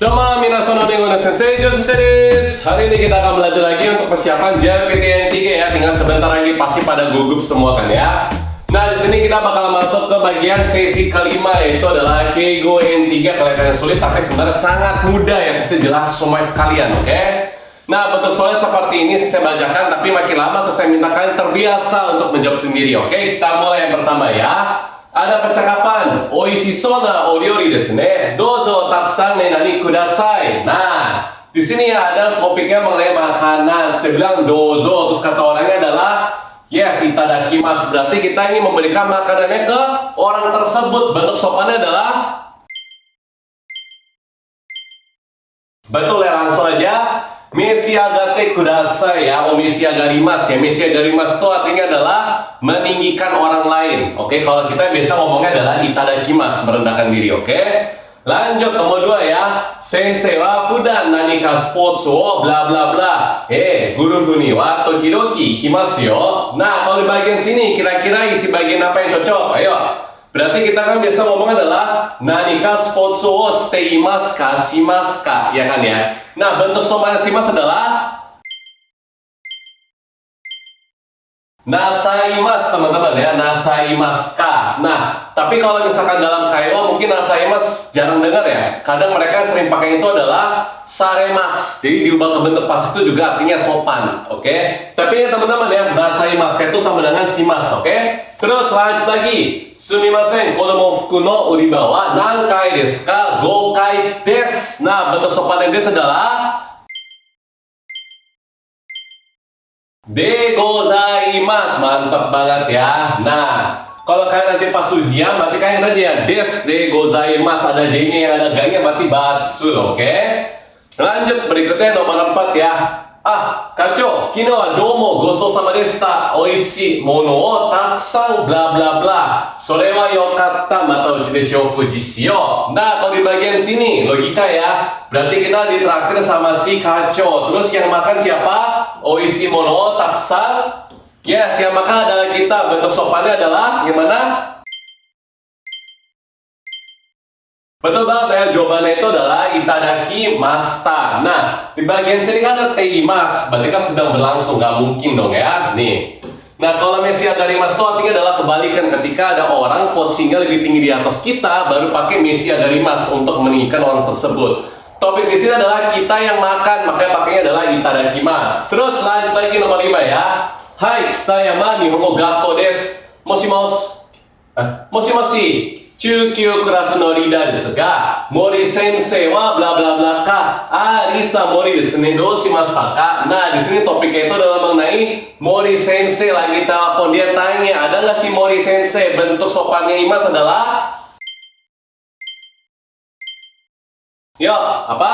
Domo minasan onegai sensei, Jo Sensei desu. Hari ini kita akan belajar lagi untuk persiapan JPTN 3 ya. Tinggal sebentar lagi pasti pada gugup semua kan ya. Nah, di sini kita bakal masuk ke bagian sesi kelima, yaitu adalah Keigo N3. Kelihatannya sulit tapi sebenarnya sangat mudah ya. Saya jelas semua kalian, oke? Nah, bentuk soalnya seperti ini saya bacakan, tapi makin lama saya minta kalian terbiasa untuk menjawab sendiri, oke? Kita mulai yang pertama ya. Ada percakapan, oishishou na oryori desu ne. Dozo takusan nenani kudasai. Nah, di sini ada topiknya mengenai makanan. Saya bilang dozo, terus kata orangnya adalah yes, itadakimasu. Berarti kita ingin memberikan makanannya ke orang tersebut. Bentuk sopannya adalah betul ya, langsung aja. Meshiagate kudasai ya, o meshiagarimasu ya. Meshiagarimasu itu artinya adalah meninggikan orang lain. Oke, kalau kita biasa ngomongnya adalah itadakimasu, merendahkan diri, oke? Lanjut, nomor 2 ya. Sensei wa fudan nanika sports wo bla bla bla. Guru ni wa tokidoki ikimasu yo. Nah, kalau di bagian sini kira-kira isi bagian apa yang cocok? Ayo. Berarti kita kan biasa ngomong adalah nanika sports wo shiteimasu ka shimasu ka, ya kan ya? Nah, bentuk sopan shimasu adalah nasaimasu, teman-teman ya, nasaimasu ka. Nah, tapi kalau misalkan dalam Kaiwa mungkin nasaimasu jarang dengar ya. Kadang mereka sering pakai itu adalah saremasu. Jadi diubah ke bentuk pas itu juga artinya sopan, oke? Tapi ya teman-teman ya, nasaimasu itu sama dengan shimasu, oke? Terus lanjut lagi. Sumimasen, kodomo fuku no uriba wa nankai desu ka? Gokai desu. Nah, bentuk sopan desu adalah de gozaimasu. Mantap banget ya. Nah, kalau kalian nanti pas ujian, berarti kalian aja ya des de gozaimasu. Ada d-nya yang ada g-nya berarti batsu, oke? Lanjut, berikutnya nomor 4 ya. Kacho, kino wa domo gosou sama deshita. Oishii mono o takusan bla bla bla. Sore wa yokatta, mata uchi de shoku jishi yo. Nah, kalau di bagian sini logika ya. Berarti kita ditraktir sama si Kacho. Terus yang makan siapa? Oishii mono o takusan. Yes, yang makan adalah kita. Bentuk sopannya adalah gimana? Betul banget ya, jawabannya itu adalah itadakimashita. Nah, di bagian sini kan ada teimasu, berarti kan sedang berlangsung, nggak mungkin dong ya. Nih. Nah, kalau meshiagarimasu itu artinya adalah kebalikan. Ketika ada orang posisinya lebih tinggi di atas kita, baru pakai meshiagarimasu untuk meninggikan orang tersebut. Topik di sini adalah kita yang makan, makanya pakainya adalah itadakimasu. Terus lanjut lagi nomor 5 ya. Hai, Kitayama Nihongo Gakko desu. Moshi. 中級クラスのリーダーですが、森先生は bla bla bla ka. Risa Mori desu ne, do shimashita ka? Nah, di sini topiknya itu adalah mengenai Mori Sensei. Lagi telepon, dia tanya, ada nggak si Mori Sensei? Bentuk sopannya Imas adalah apa?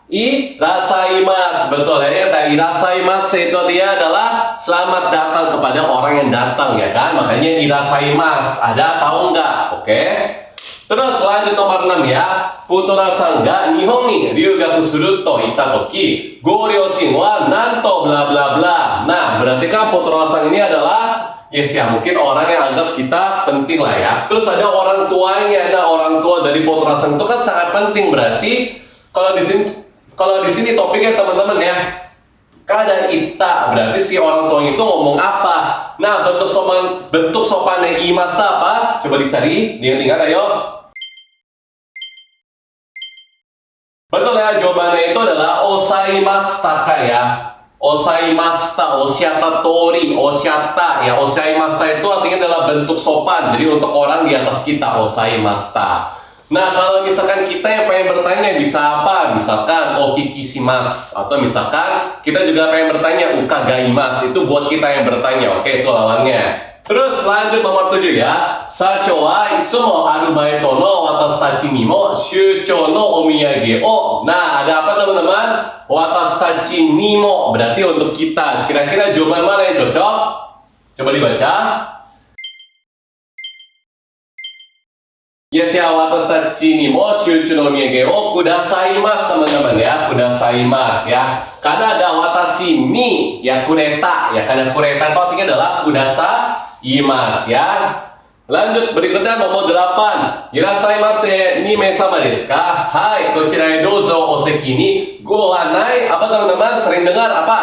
Irasaimasu. Betul ya, irasaimasu itu dia adalah selamat datang kepada orang yang datang ya kan, makanya irasaimasu. Ada tahu nggak? Oke. Terus lanjut nomor 6 ya. Putora-san ga Nihon ni ryugaku suru to ita toki goryoshin wa nanto bla bla bla. Nah, berarti kan putora-san ini adalah yes ya, mungkin orang yang anggap kita penting lah ya. Terus ada orang tuanya. Nah, orang tua dari putora-san itu kan sangat penting. Berarti kalau di sini topiknya teman-teman ya, keadaan ita, berarti si orang tua itu ngomong apa? Nah, bentuk sopannya imasu apa? Coba dicari, diingat ayo. Betul ya, jawabannya itu adalah osaimashita ya. Osaimashita, oshiata tori, oshiata ya. Osaimashita itu artinya adalah bentuk sopan. Jadi untuk orang di atas kita, osaimashita. Nah, kalau misalkan kita yang pengen bertanya bisa apa? Misalkan okikishimasu, atau misalkan kita juga pengen bertanya ukagaimasu, itu buat kita yang bertanya, oke? Itu lawannya. Terus lanjut nomor 7 ya. Sacho wa itsumo arubaito no watashi tachi ni mo shuchou no omiyage o. Nah, ada apa teman-teman? Watashi tachi ni mo berarti untuk kita. Kira-kira jawaban mana yang cocok? Coba dibaca. Yes ya, watashi tachi ni mo shuchou no omiyage o kudasaimasu, teman-teman ya, kudasaimasu ya. Karena ada watashi ni ya, kureta ya, karena kureta itu artinya adalah kudasaimasu ya. Lanjut, berikutnya nomor 8. Irashaimase ni mesama desu ka? Hai, kochira he douzo oseki ni go anai. Apa teman-teman sering dengar apa?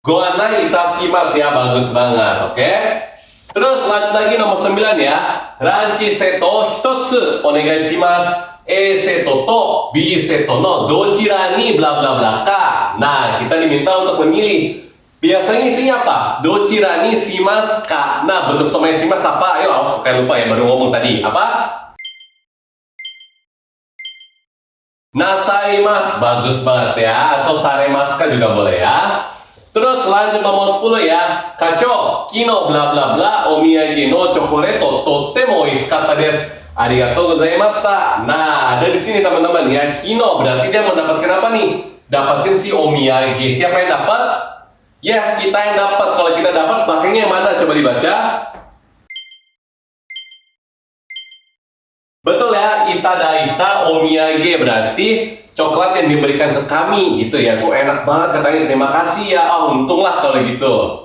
Go anai itashimasu ya, bagus banget, oke? Terus lanjut lagi nomor 9 ya. Ranchi seto hitotsu onegai shimasu. A seto to B seto no dochira ni bla bla bla ka. Nah, kita diminta untuk memilih. Biasanya isinya apa? Dochira ni shimasu ka. Nah, bentuk somai shimasu apa? Ayo, awas kayak lupa ya, baru ngomong tadi. Apa? Nasaimasu, bagus banget ya. Atau saremasu ka juga boleh ya. Terus lanjut nomor 10 ya. Kacho, kino bla bla bla omiyage no chokoreto tottemo oishikatta desu. Arigatou gozaimashita. Nah, ada di sini teman-teman ya. Kino berarti dia mendapatkan apa nih? Dapatin si omiyage. Siapa yang dapat? Yes, kita yang dapat. Kalau kita dapat, pakainya yang mana? Coba dibaca. Betul ya, itadaita omiyage berarti coklat yang diberikan ke kami gitu ya. Tuh enak banget katanya, terima kasih ya. Untunglah kalau gitu.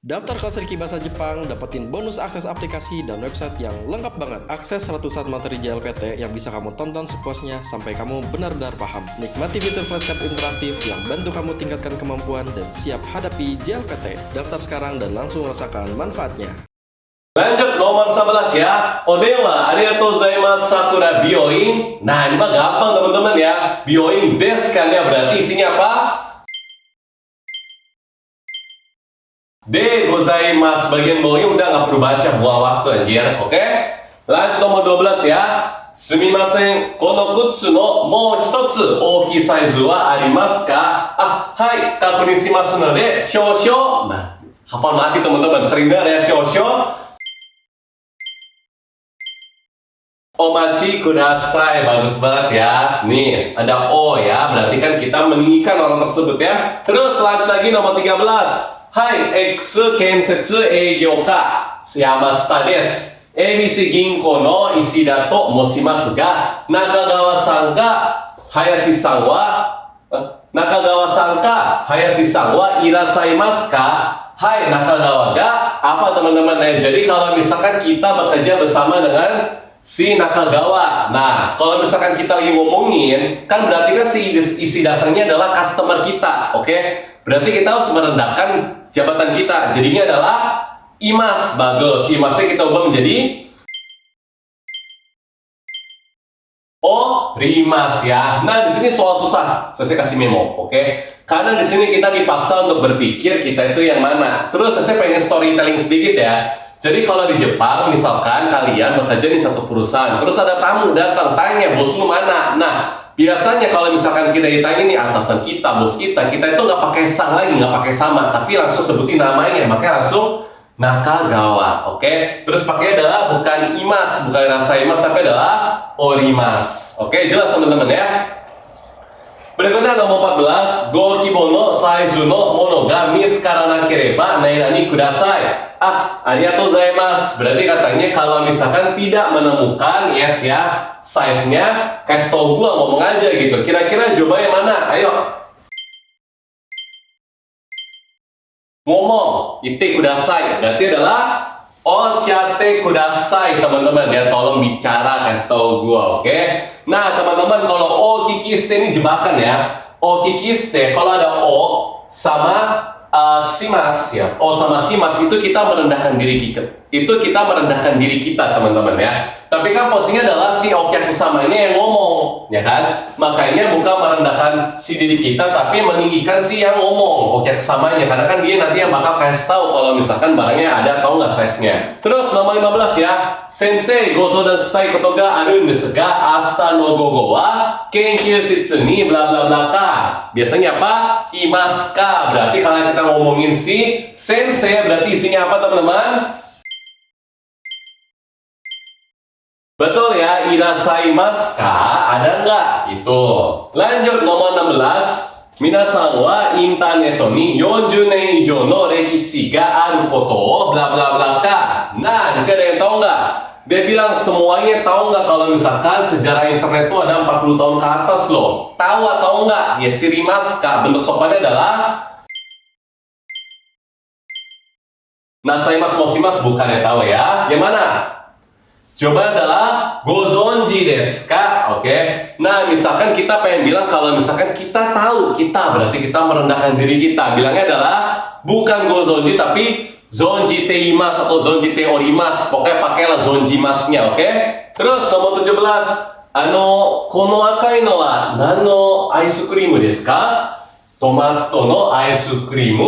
Daftar kelas Riki Bahasa Jepang, dapetin bonus akses aplikasi dan website yang lengkap banget. Akses ratusan materi JLPT yang bisa kamu tonton sepuasnya sampai kamu benar-benar paham. Nikmati fitur flashcard interaktif yang bantu kamu tingkatkan kemampuan dan siap hadapi JLPT. Daftar sekarang dan langsung rasakan manfaatnya. Lanjut nomor 11 ya. Odewa, arigatou gozaimasu Sakura Bioin. Nah, ini mah gampang teman-teman ya. Bioin desu kan ya, berarti isinya apa? De gozaimasu. Bagian bawahnya udah nggak perlu baca, buang waktu anjir. Oke? Lanjut nomor 12 ya. Sumimasen, kono kutsu no mou hitotsu ookii saizu wa arimasu ka? Hai, kakunin shimasu node shoushou. Nah, hafal mati teman-teman, sering dengar ya shoushou. Omachi kudasai, bagus banget ya. Nih, ada O ya, berarti kan kita meninggikan orang tersebut ya. Terus lanjut lagi nomor 13. Hai, X kensetsu eigyo ka yamashita desu. ABC 銀行の石田と申しますが、中川さんか林さんはいらっしゃいますか? Hai, Nakagawa ga apa teman-teman? Jadi kalau misalkan kita bekerja bersama dengan si Nakagawa. Nah, kalau misalkan kita lagi ngomongin, kan berarti kan si isi dasarnya adalah customer kita, oke? Berarti kita harus merendahkan jabatan kita. Jadinya adalah imas, bagus. Imasnya kita ubah menjadi rimas ya. Nah, di sini soal susah. Saya kasih memo, oke? Karena di sini kita dipaksa untuk berpikir kita itu yang mana. Terus saya pengen storytelling sedikit ya. Jadi kalau di Jepang, misalkan kalian bekerja di satu perusahaan, terus ada tamu datang tanya, bosmu mana? Nah, biasanya kalau misalkan kita ditanya nih atasan kita, bos kita itu nggak pakai sang lagi, nggak pakai sama, tapi langsung sebutin namanya, makanya langsung Nakagawa, oke? Terus pakai adalah bukan imas, bukan rasa imas, tapi adalah orimas, oke? Jelas teman-teman ya? Berikutnya nomor 14, go kibo no saizu no mono ga mitsukaranakereba nai-nani kudasai. Arigatou gozaimasu. Berarti katanya kalau misalkan tidak menemukan, yes ya, size-nya, kasih tau gua, ngomong aja gitu. Kira-kira jawabannya mana? Ayo. Ngomong, ite kudasai. Berarti adalah oshiate kudasai, teman-teman ya. Tolong bicara, kasih tau gua, oke? Nah, teman-teman, kalau o kikiste ini jebakan ya. O kikiste, kalau ada o sama simas ya. O sama simas itu kita merendahkan diri kita. Itu kita merendahkan diri kita, teman-teman ya. Tapi kan posisinya adalah si okyakusamanya yang ngomong, ya kan? Makanya bukan merendahkan si diri kita, tapi meninggikan si yang ngomong, okyakusamanya. Karena kan dia nanti yang bakal kasih tahu kalau misalkan barangnya ada atau nggak size-nya. Terus nomor 15 ya. Sensei gosodan shitai koto ga aru desu ga ashita no gogo wa kenkyū shitsu ni bla bla bla ka. Biasanya apa? Imasu ka. Berarti kalau kita ngomongin si sensei, berarti isinya apa, teman-teman? Betul ya, irasaimasu ka, ada nggak? Itu. Lanjut nomor 16. Minasan wa interneto ni 40 nen ijou no rekishi ga aru koto o bla bla bla ka. Nah, di sini ada yang tahu nggak? Dia bilang semuanya tahu nggak kalau misalkan sejarah internet itu ada 40 tahun ke atas loh. Tahu atau nggak? Ya shirimasu ka. Bentuk sopannya adalah Nasaimasu moshimasu bukan ya, tahu ya. Yang mana? Jawaban adalah gozonji desu ka? Oke. Nah, misalkan kita pengen bilang kalau misalkan kita tahu, kita berarti kita merendahkan diri kita. Bilangnya adalah bukan gozonji tapi zonji teimasu atau zonji te orimasu. Pokoknya pakailah zonji masnya, oke? Terus nomor 17. Kono akai no wa nan no ice cream desu ka? Tomato no ice cream.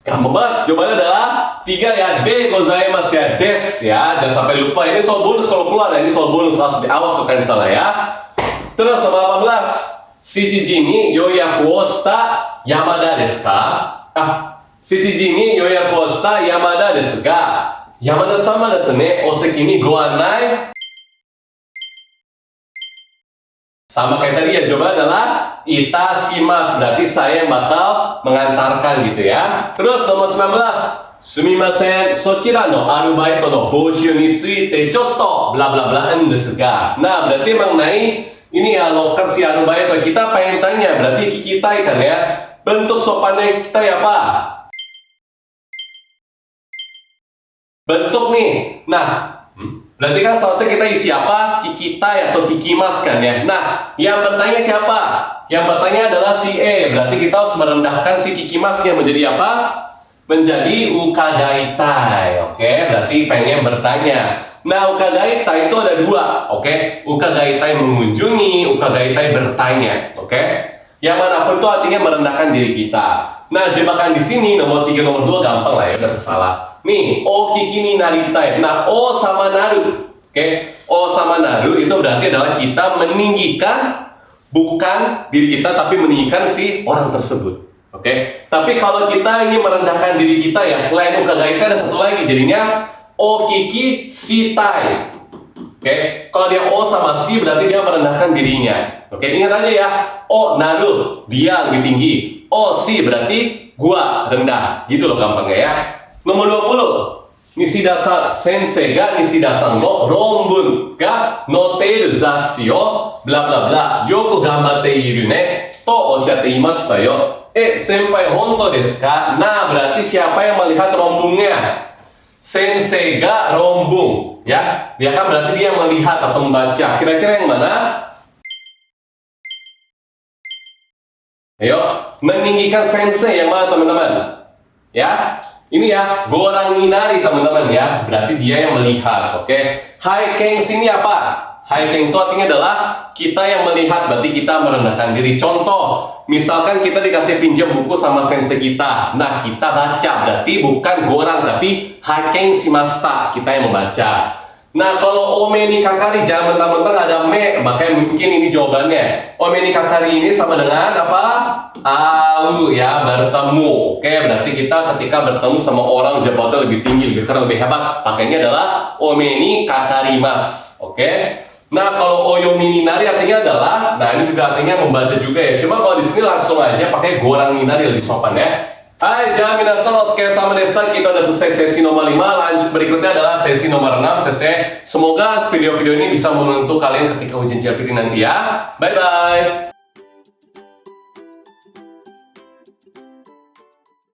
Gampang banget, jawabannya adalah 3 ya, de gozaimasu ya, des ya. Jangan sampai lupa, ini soal bonus kalau keluar ya, ini soal bonus, awas kalau kalian salah ya. Terus nomor 18, shichiji ni yoyaku o shita Yamada desu ka? Shichiji ni yoyaku o shita Yamada desu ga, Yamada sama desu ne, oseki ni go anai. Sama kayak tadi ya, jawaban adalah itashimasu, berarti saya yang bakal mengantarkan gitu ya. Terus nomor 19, sumimasen, sochira no arubaito no boushu ni tsuite chotto bla bla bla desu ga. Nah, berarti mengenai ini ya loker si arubaito, kita pengen tanya, berarti kita kan ya, bentuk sopannya kita ya Pak? Bentuk nih, nah berarti kan seharusnya kita isi apa? Kikitai atau kikimas kan ya. Nah, yang bertanya siapa? Yang bertanya adalah si E. Berarti kita harus merendahkan si kikimasnya menjadi apa? Menjadi ukagaitai. Oke, berarti pengen bertanya. Nah, ukagaitai itu ada 2. Oke, ukagaitai mengunjungi, ukagaitai bertanya. Oke, yang manapun itu artinya merendahkan diri kita. Nah, jebakan di sini nomor 3, nomor 2 gampang lah ya, udah salah. Nih, o kiki ni naritai. Nah, o sama naru. Oke, o sama naru itu berarti adalah kita meninggikan bukan diri kita tapi meninggikan si orang tersebut. Oke. Tapi kalau kita ingin merendahkan diri kita ya, selain ukagaitai ada satu lagi, jadinya o kiki shitai. Oke. Kalau dia o sama si berarti dia merendahkan dirinya. Oke, ingat aja ya. O naru, dia lebih tinggi. O si berarti gua rendah. Gitu loh gampangnya ya. Nomor 20, Nishida-san sensei ga Nishida-san no ronbun ga noteiru zasshi o bla bla bla yoku ganbatte iru ne to oshiatte imashita yo. Senpai honto desu ka? Nah, berarti siapa yang melihat rombungnya? Sensei ga rombung ya. Dia kan berarti dia melihat atau membaca. Kira-kira yang mana? Ayo, meninggikan sensei yang mana teman-teman? Ya. Ini ya, gorang minari teman-teman ya, berarti dia yang melihat, oke? Haiken sini apa? Haiken itu artinya adalah kita yang melihat, berarti kita merendahkan diri. Contoh, misalkan kita dikasih pinjam buku sama sensei kita, nah kita baca, berarti bukan gorang, tapi haiken shimashita, kita yang membaca. Nah, kalau ome ni kakari, jangan mentang-mentang ada me, makanya mungkin ini jawabannya. Ome ni kakari ini sama dengan apa? Au ya, bertemu. Oke, berarti kita ketika bertemu sama orang jabatannya lebih tinggi, lebih keren, lebih hebat, pakainya adalah ome ni kakarimas. Oke. Nah, kalau oyomi ni nari artinya adalah, nah ini juga artinya membaca juga ya. Cuma kalau di sini langsung aja pakai gorang ni nari lebih sopan ya. Hai, jangan minasan, sama desa, kita udah selesai sesi nomor 5. Lanjut berikutnya adalah sesi nomor 6. Semoga video-video ini bisa membantu kalian ketika ujian JLPT nanti ya. Bye-bye.